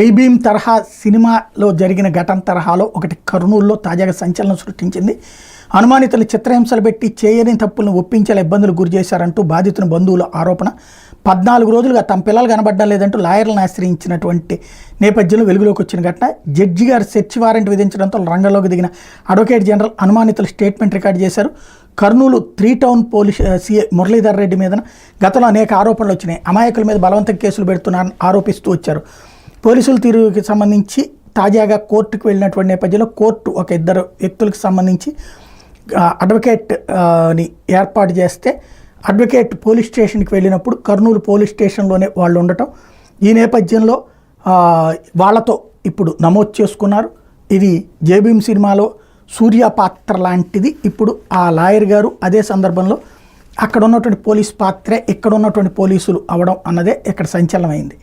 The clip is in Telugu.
జైభీం తరహా సినిమాలో జరిగిన ఘటన తరహాలో ఒకటి కర్నూలులో తాజాగా సంచలనం సృష్టించింది. అనుమానితులు చిత్రహింసలు పెట్టి చేయని తప్పులను ఒప్పించేలా ఇబ్బందులు గురి చేశారంటూ బాధితుని బంధువుల ఆరోపణ. 14 రోజులుగా తమ పిల్లలు కనబడడం లేదంటూ లాయర్లను ఆశ్రయించినటువంటి నేపథ్యంలో వెలుగులోకి వచ్చిన ఘటన. జడ్జి గారు సెర్చ్ వారెంట్ విధించడంతో రంగంలోకి దిగిన అడ్వకేట్ జనరల్ అనుమానితుల స్టేట్మెంట్ రికార్డు చేశారు. Kurnool 3 town police CI Muralidhar Reddy మీద గతంలో అనేక ఆరోపణలు వచ్చినాయి. అమాయకుల మీద బలవంతం కేసులు పెడుతున్నారని ఆరోపిస్తూ వచ్చారు. పోలీసుల తీరుకి సంబంధించి తాజాగా కోర్టుకు వెళ్ళినటువంటి నేపథ్యంలో కోర్టు ఒక 2 వ్యక్తులకు సంబంధించి అడ్వకేట్ని ఏర్పాటు చేస్తే అడ్వకేట్ పోలీస్ స్టేషన్కి వెళ్ళినప్పుడు కర్నూలు పోలీస్ స్టేషన్లోనే వాళ్ళు ఉండటం, ఈ నేపథ్యంలో వాళ్ళతో ఇప్పుడు నమోదు చేసుకున్నారు. ఇది జైభీం సినిమాలో సూర్య పాత్ర లాంటిది. ఇప్పుడు ఆ లాయర్ గారు అదే సందర్భంలో అక్కడ ఉన్నటువంటి పోలీస్ పాత్రే ఇక్కడ ఉన్నటువంటి పోలీసులు అవడం అన్నదే ఇక్కడ సంచలనమైంది.